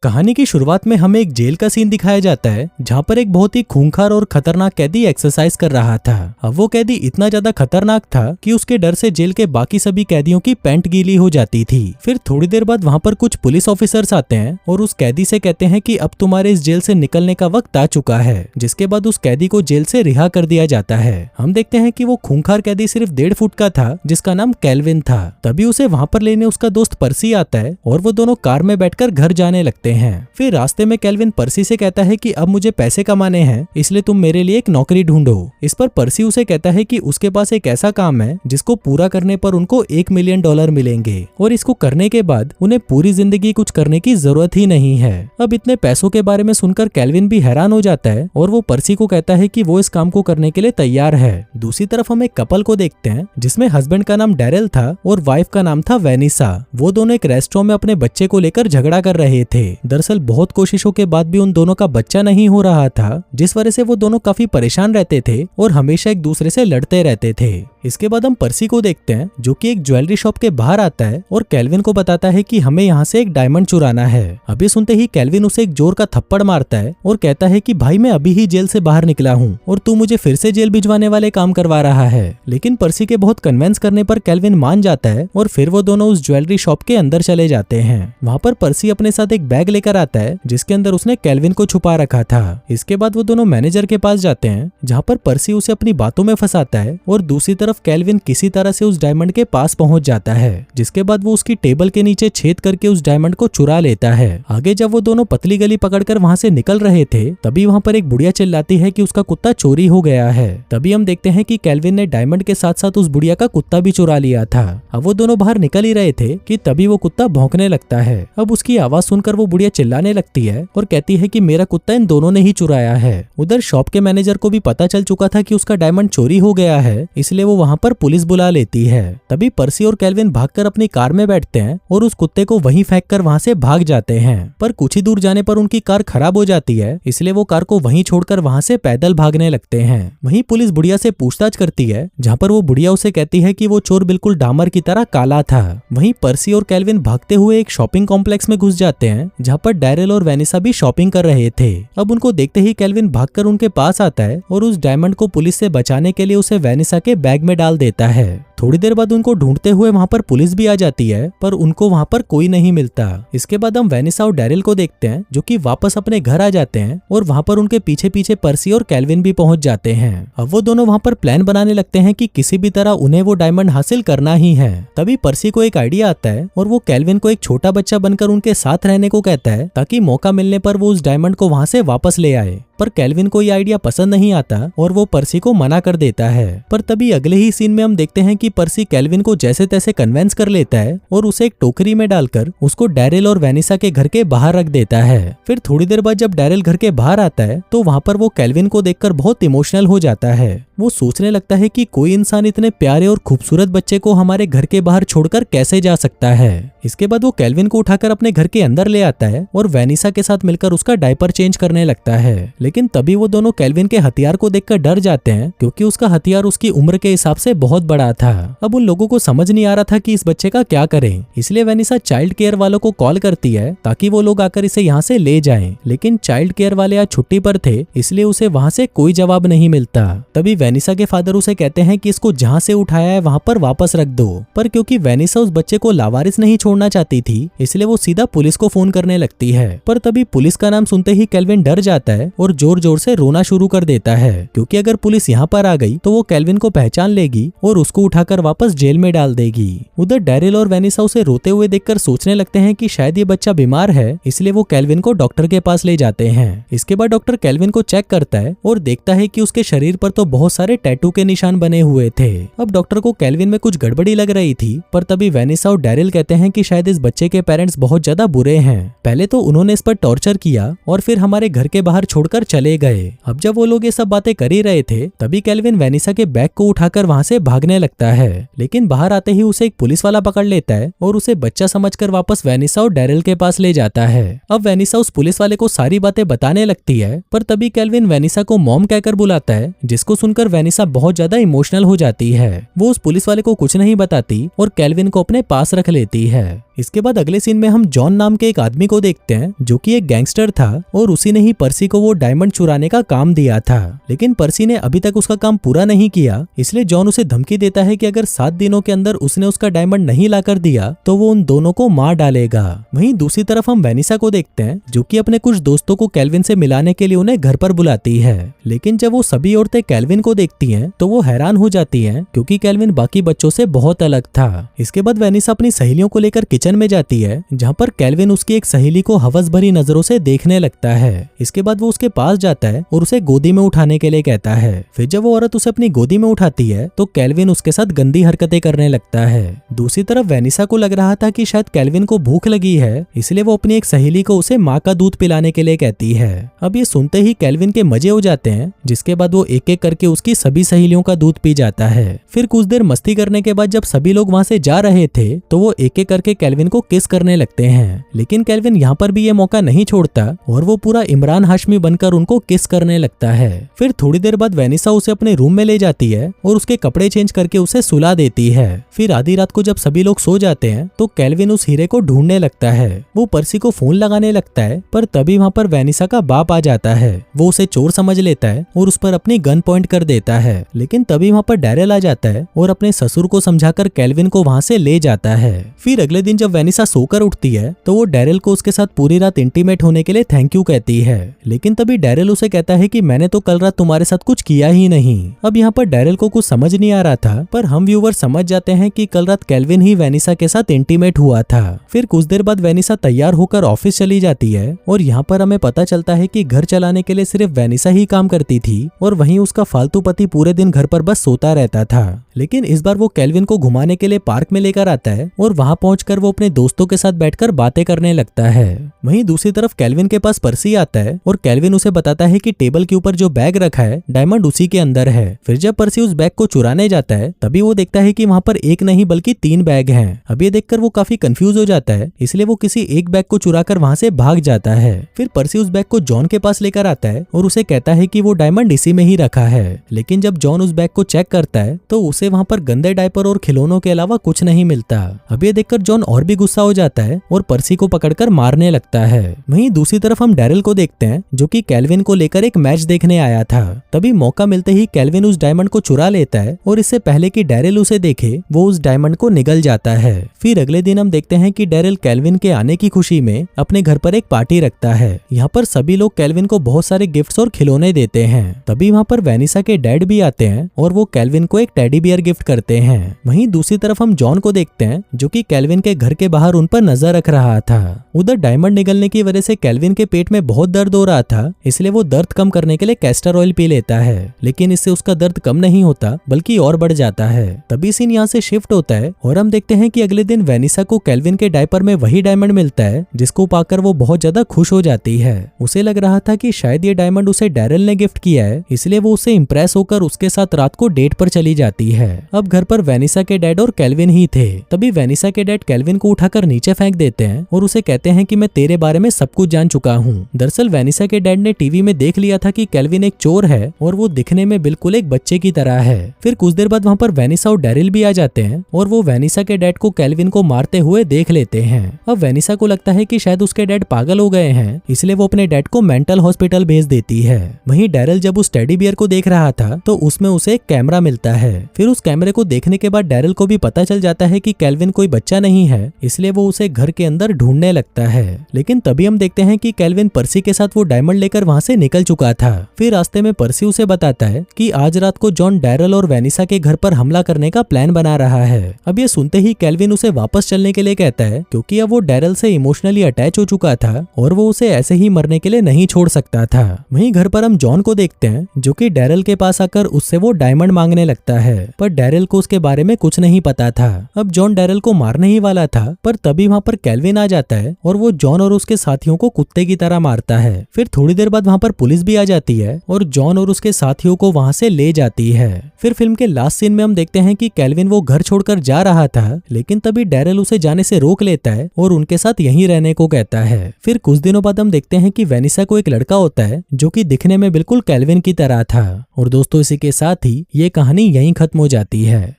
कहानी की शुरुआत में हमें एक जेल का सीन दिखाया जाता है जहाँ पर एक बहुत ही खूंखार और खतरनाक कैदी एक्सरसाइज कर रहा था। अब वो कैदी इतना ज्यादा खतरनाक था कि उसके डर से जेल के बाकी सभी कैदियों की पैंट गीली हो जाती थी। फिर थोड़ी देर बाद वहाँ पर कुछ पुलिस ऑफिसर्स आते हैं और उस कैदी से कहते हैं कि अब तुम्हारे इस जेल से निकलने का वक्त आ चुका है, जिसके बाद उस कैदी को जेल से रिहा कर दिया जाता है। हम देखते हैं कि वो खूंखार कैदी सिर्फ 1.5 फुट का था जिसका नाम केल्विन था। तभी उसे वहाँ पर लेने उसका दोस्त पर्सी आता है और वो दोनों कार में बैठकर घर जाने लगते हैं। फिर रास्ते में केल्विन पर्सी से कहता है कि अब मुझे पैसे कमाने हैं, इसलिए तुम मेरे लिए एक नौकरी ढूंढो। इस पर पर्सी उसे कहता है कि उसके पास एक ऐसा काम है जिसको पूरा करने पर उनको $1 मिलियन मिलेंगे और इसको करने के बाद उन्हें पूरी जिंदगी कुछ करने की जरूरत ही नहीं है। अब इतने पैसों के बारे में सुनकर केल्विन भी हैरान हो जाता है और वो पर्सी को कहता है कि वो इस काम को करने के लिए तैयार है। दूसरी तरफ हम एक कपल को देखते हैं जिसमें हस्बैंड का नाम डैरेल था और वाइफ का नाम था वेनिसा। वो दोनों एक रेस्टोरेंट में अपने बच्चे को लेकर झगड़ा कर रहे थे। दरअसल बहुत कोशिशों के बाद भी उन दोनों का बच्चा नहीं हो रहा था, जिस वजह से वो दोनों काफी परेशान रहते थे और हमेशा एक दूसरे से लड़ते रहते थे। इसके बाद हम पर्सी को देखते हैं जो कि एक ज्वेलरी शॉप के बाहर आता है और केल्विन को बताता है कि हमें यहाँ से एक डायमंड चुराना है। अभी सुनते ही केल्विन उसे एक जोर का थप्पड़ मारता है और कहता है कि भाई मैं अभी ही जेल से बाहर निकला हूँ और तू मुझे फिर से जेल भिजवाने वाले काम करवा रहा है। लेकिन पर्सी के बहुत कन्विंस करने पर केल्विन मान जाता है और फिर वो दोनों उस ज्वेलरी शॉप के अंदर चले जाते हैं। वहाँ पर पर्सी अपने साथ एक बैग लेकर आता है जिसके अंदर उसने केल्विन को छुपा रखा था। इसके बाद वो दोनों मैनेजर के पास जाते हैं जहाँ पर पर्सी उसे अपनी बातों में फंसाता है और दूसरी तरफ केल्विन किसी तरह से उस डायमंड के पास पहुंच जाता है, जिसके बाद वो उसकी टेबल के नीचे छेद करके उस डायमंड को चुरा लेता है। आगे जब वो दोनों पतली गली पकड़कर वहाँ से निकल रहे थे तभी वहाँ पर एक बुढ़िया चिल्लाती है कि उसका कुत्ता चोरी हो गया है। तभी हम देखते हैं कि केल्विन ने डायमंड के साथ साथ उस बुढ़िया का कुत्ता भी चुरा लिया था। अब वो दोनों बाहर निकल ही रहे थे कि तभी वो कुत्ता भौंकने लगता है। अब उसकी आवाज सुनकर वो बुढ़िया चिल्लाने लगती है और कहती है कि मेरा कुत्ता इन दोनों ने ही चुराया है। उधर शॉप के मैनेजर को भी पता चल चुका था कि उसका डायमंड चोरी हो गया है, इसलिए वो वहाँ पर पुलिस बुला लेती है। तभी पर्सी और केल्विन भागकर अपनी कार में बैठते हैं और उस कुत्ते को वहीं फेंककर वहाँ से भाग जाते हैं। पर कुछ ही दूर जाने पर उनकी कार खराब हो जाती है, इसलिए वो कार को वहीं छोड़कर वहाँ से पैदल भागने लगते हैं। वहीं पुलिस बुढ़िया से पूछताछ करती है जहाँ पर वो बुढ़िया उसे कहती है कि वो चोर बिल्कुल डामर की तरह काला था। वहीं पर्सी और केल्विन भागते हुए एक शॉपिंग कॉम्प्लेक्स में घुस जाते हैं जहाँ पर डैरेल और वेनिसा भी शॉपिंग कर रहे थे। अब उनको देखते ही केल्विन भागकर उनके पास आता है और उस डायमंड को पुलिस से बचाने के लिए उसे वेनिसा के बैग में डाल देता है। थोड़ी देर बाद उनको ढूंढते हुए वहाँ पर पुलिस भी आ जाती है पर उनको वहाँ पर कोई नहीं मिलता। इसके बाद हम वेनिसा और डैरेल को देखते हैं जो कि वापस अपने घर आ जाते हैं और वहाँ पर उनके पीछे पीछे पर्सी और केल्विन भी पहुंच जाते हैं। अब वो दोनों वहाँ पर प्लान बनाने लगते हैं कि किसी भी तरह उन्हें वो डायमंड हासिल करना ही है। तभी पर्सी को एक आइडिया आता है और वो केल्विन को एक छोटा बच्चा बनकर उनके साथ रहने को कहता है ताकि मौका मिलने पर वो उस डायमंड को वहाँ से वापस ले आए। पर केल्विन को ये आइडिया पसंद नहीं आता और वो पर्सी को मना कर देता है। पर तभी अगले ही सीन में हम देखते हैं कि पर्सी केल्विन को जैसे तैसे कन्विंस कर लेता है और उसे एक टोकरी में डालकर उसको डैरेल और वेनिसा के घर के बाहर रख देता है। फिर थोड़ी देर बाद जब डैरेल घर के बाहर आता है तो वहाँ पर वो केल्विन को देखकर बहुत इमोशनल हो जाता है। वो सोचने लगता है कि कोई इंसान इतने प्यारे और खूबसूरत बच्चे को हमारे घर के बाहर छोड़कर कैसे जा सकता है। इसके बाद वो केल्विन को उठाकर अपने घर के अंदर ले आता है और वेनिसा के साथ मिलकर उसका डायपर चेंज करने लगता है। लेकिन तभी वो दोनों केल्विन के हथियार को देखकर डर जाते हैं क्योंकि उसका हथियार उसकी उम्र के हिसाब से बहुत बड़ा था। अब उन लोगों को समझ नहीं आ रहा था कि इस बच्चे का क्या करें, इसलिए वेनिसा चाइल्ड केयर वालों को कॉल करती है ताकि वो लोग आकर इसे यहाँ से ले जाएं। लेकिन चाइल्ड केयर वाले आज छुट्टी पर थे, इसलिए उसे वहाँ से कोई जवाब नहीं मिलता। तभी वेनिसा के फादर उसे कहते हैं कि इसको जहाँ से उठाया है वहाँ पर वापस रख दो। पर क्योंकि वेनिसा उस बच्चे को लावारिस नहीं छोड़ना चाहती थी, इसलिए वो सीधा पुलिस को फोन करने लगती है। पर तभी पुलिस का नाम सुनते ही केल्विन डर जाता है और जोर जोर से रोना शुरू कर देता है क्योंकि अगर पुलिस यहाँ पर आ गई तो वो केल्विन को पहचान लेगी और उसको उठाकर वापस जेल में डाल देगी। उधर डैरेल और वेनिसा उसे रोते हुए देखकर सोचने लगते हैं कि शायद ये बच्चा बीमार है, इसलिए वो केल्विन को डॉक्टर के पास ले जाते हैं। इसके बाद डॉक्टर केल्विन को चेक करता है और देखता है कि उसके शरीर पर तो बहुत सारे टैटू के निशान बने हुए थे। अब डॉक्टर को केल्विन में कुछ गड़बड़ी लग रही थी, पर तभी वेनिसा और डैरेल कहते हैं कि शायद इस बच्चे के पेरेंट्स बहुत ज्यादा बुरे हैं। पहले तो उन्होंने इस पर टॉर्चर किया और फिर हमारे घर के बाहर छोड़कर चले गए। अब जब वो लोग ये सब बातें कर ही रहे थे तभी केल्विन वेनिसा के बैग को उठाकर वहाँ से भागने लगता है, लेकिन बाहर आते ही उसे एक पुलिस वाला पकड़ लेता है और उसे बच्चा समझकर वापस वेनिसा और डैरेल के पास ले जाता है। अब वेनिसा उस पुलिस वाले को सारी बातें बताने लगती है, पर तभी केल्विन वेनिसा को मॉम कहकर बुलाता है, जिसको सुनकर सुनकर वेनिसा बहुत ज्यादा इमोशनल हो जाती है। वो उस पुलिस वाले को कुछ नहीं बताती और केल्विन को अपने पास रख लेती है। इसके बाद अगले सीन में हम जॉन नाम के एक आदमी को देखते हैं जो कि एक गैंगस्टर था और उसी ने ही पर्सी को वो डायमंड चुराने का काम दिया था। लेकिन पर्सी ने अभी तक उसका काम पूरा नहीं किया, इसलिए जॉन उसे धमकी देता है कि अगर 7 दिनों के अंदर उसने उसका डायमंड नहीं लाकर दिया तो वो उन दोनों को मार डालेगा। वहीं दूसरी तरफ हम वेनिसा को देखते हैं जो कि अपने कुछ दोस्तों को केल्विन से मिलाने के लिए उन्हें घर पर बुलाती है। लेकिन जब वो सभी औरतें केल्विन को देखती हैं तो वो हैरान हो जाती हैं क्योंकि केल्विन बाकी बच्चों से बहुत अलग था। इसके बाद वेनिसा अपनी सहेलियों को लेकर किचन में जाती है जहाँ पर केल्विन उसकी एक सहेली को हवस भरी नजरों से देखने लगता है। इसके बाद वो उसके पास जाता है और उसे गोदी में उठाने के लिए कहता है। फिर जब वो औरत उसे अपनी गोदी में उठाती है तो केल्विन उसके साथ गंदी हरकतें करने लगता है। दूसरी तरफ वेनिसा को लग रहा था कि शायद केल्विन को भूख लगी है, इसलिए वो अपनी एक सहेली को उसे माँ का दूध पिलाने के लिए कहती है। अब ये सुनते ही केल्विन के मजे हो जाते हैं, जिसके बाद वो एक एक करके उसकी सभी सहेलियों का दूध पी जाता है। फिर कुछ देर मस्ती करने के बाद जब सभी लोग वहाँ से जा रहे थे तो वो एक एक करके केल्विन को किस करने लगते हैं। लेकिन केल्विन यहाँ पर भी ये मौका नहीं छोड़ता और वो पूरा इमरान हाशमी बनकर उनको किस करने लगता है। फिर थोड़ी देर बाद वेनिसा उसे अपने रूम में ले जाती है और उसके कपड़े चेंज करके उसे सुला देती है। फिर आधी रात को जब सभी लोग सो जाते हैं तो केल्विन उस हीरे को ढूंढने लगता है। वो पर्सी को फोन लगाने लगता है पर तभी वहाँ पर वेनिसा का बाप आ जाता है। वो उसे चोर समझ लेता है और उस पर अपनी गन पॉइंट कर देता है। लेकिन तभी वहाँ पर डैरेल आ जाता है और अपने ससुर को समझाकर केल्विन को वहाँ से ले जाता है। फिर अगले दिन जब वेनिसा सोकर उठती है तो वो डैरेल को उसके साथ पूरी रात इंटीमेट होने के लिए थैंक यू कहती है। लेकिन तभी डैरेल उसे कहता है कि मैंने तो कल रात तुम्हारे साथ कुछ किया ही नहीं। अब यहाँ पर डैरेल को कुछ समझ नहीं आ रहा था, पर हम व्यूवर समझ जाते हैं कि कल रात केल्विन ही वेनिसा के साथ इंटीमेट हुआ था। फिर कुछ देर बाद वेनिसा तैयार होकर ऑफिस चली जाती है और यहाँ पर हमें पता चलता है कि घर चलाने के लिए सिर्फ वेनिसा ही काम करती थी और वहीं उसका फालतू पति पूरे दिन घर पर बस सोता रहता था। लेकिन इस बार वो केल्विन को घुमाने के लिए पार्क में लेकर आता है और वहां पहुंचकर वो अपने दोस्तों के साथ बैठकर बातें करने लगता है। वहीं दूसरी तरफ केल्विन के पास पर्सी आता है और केल्विन उसे बताता है कि टेबल के ऊपर जो बैग रखा है डायमंड उसी के अंदर है। फिर जब पर्सी उस बैग को चुराने जाता है तभी वो देखता है कि वहां पर एक नहीं बल्कि 3 बैग हैं। अब ये देखकर वो काफी कंफ्यूज हो जाता है, इसलिए वो किसी एक बैग को चुराकर वहां से भाग जाता है। फिर पर्सी उस बैग को जॉन के पास लेकर आता है और उसे कहता है कि वो डायमंड इसी में ही रखा है। लेकिन जब जॉन उस बैग को चेक करता है तो उसे वहां पर गंदे डायपर और खिलौनों के अलावा कुछ नहीं मिलता। अब ये देखकर जॉन और भी गुस्सा हो जाता है और पर्सी को पकड़कर मारने लगता है। वहीं दूसरी तरफ हम डैरेल को देखते हैं जो कि केल्विन को लेकर एक मैच देखने आया था। तभी मौका मिलते ही केल्विन उस डायमंड को चुरा लेता है और इससे पहले कि डैरेल उसे देखे वो उस डायमंड को निगल जाता है। फिर अगले दिन हम देखते हैं कि डैरेल केल्विन के आने की खुशी में अपने घर पर एक पार्टी रखता है। यहाँ पर सभी लोग केल्विन को बहुत सारे गिफ्ट्स और खिलौने देते हैं। तभी वहाँ पर वेनिसा के डैड भी आते हैं और वो केल्विन को एक टेडी बियर गिफ्ट करते हैं। वहीं दूसरी तरफ हम जॉन को देखते हैं जो कि केल्विन के घर के बाहर उन पर नजर रख रहा था। उधर डायमंड निगलने की वजह से केल्विन के पेट में बहुत दर्द हो रहा था, इसलिए वो दर्द कम करने के लिए कैस्टर ऑयल पी लेता है। लेकिन इससे उसका दर्द कम नहीं होता बल्कि और बढ़ जाता है। तभी सीन यहाँ से शिफ्ट होता है और हम देखते हैं कि अगले दिन वेनिसा को केल्विन के डायपर में वही डायमंड मिलता है जिसको पाकर वो बहुत ज्यादा खुश हो जाती है। उसे लग रहा था कि शायद ये डायमंड उसे डैरेल ने गिफ्ट किया है, इसलिए वो उससे इंप्रेस होकर उसके साथ रात को डेट पर चली जाती है। अब घर पर वेनिसा के डैड और केल्विन ही थे। तभी वेनिसा के डैड केल्विन को उठाकर नीचे फेंक देते हैं और उसे कहते हैं कि मैं तेरे बारे में सब कुछ जान चुका हूँ। दरअसल वेनिसा के डैड ने टीवी में देख लिया था कि केल्विन एक चोर है और वो दिखने में बिल्कुल एक बच्चे की तरह है। फिर कुछ देर बाद वहाँ पर वेनिसा और डैरिल भी आ जाते हैं और वो वेनिसा के डैड को केल्विन को मारते हुए देख लेते हैं। अब वेनिसा को लगता है कि शायद उसके डैड पागल हो गए हैं, इसलिए वो अपने डैड को मेंटल हॉस्पिटल भेज देती है। वहीं डैरिल जब उस टेडी बियर को देख रहा था तो उसमें उसे एक कैमरा मिलता है। फिर उस कैमरे को देखने के बाद डैरिल को भी पता चल जाता है कि केल्विन कोई बच्चा नहीं है, इसलिए वो उसे घर के अंदर ढूंढने लगता है। लेकिन तभी हम देखते हैं कि केल्विन पर्सी के साथ वो डायमंड लेकर वहाँ से निकल चुका था। फिर रास्ते में पर्सी उसे बताता है कि आज रात को जॉन डैरेल और वेनिसा के घर पर हमला करने का प्लान बना रहा है। अब ये सुनते ही केल्विन उसे वापस चलने के लिए कहता है क्योंकि अब वो डैरेल से इमोशनली अटैच हो चुका था और वो उसे ऐसे ही मरने के लिए नहीं छोड़ सकता था। वहीं घर पर हम जॉन को देखते हैं जो कि डैरेल के पास आकर उससे वो डायमंड मांगने लगता है, पर डैरेल को उसके बारे में कुछ नहीं पता था। अब जॉन डैरेल को मारने ही वाला था, पर तभी वहाँ पर केल्विन आ जाता है और वो जॉन और उसके साथियों को कुत्ते की तरह मारता है। फिर थोड़ी देर बाद वहाँ पर पुलिस भी आ जाती है और जॉन और उसके साथियों को वहाँ से ले जाती है। फिर फिल्म के लास्ट सीन में हम देखते हैं कि केल्विन वो घर छोड़कर जा रहा था, लेकिन तभी डैरेल उसे जाने से रोक लेता है और उनके साथ यहीं रहने को कहता है। फिर कुछ दिनों बाद हम देखते हैं कि वेनिसा को एक लड़का होता है जो कि दिखने में बिल्कुल केल्विन की तरह था और दोस्तों इसी के साथ ही ये कहानी यहीं खत्म हो जाती है।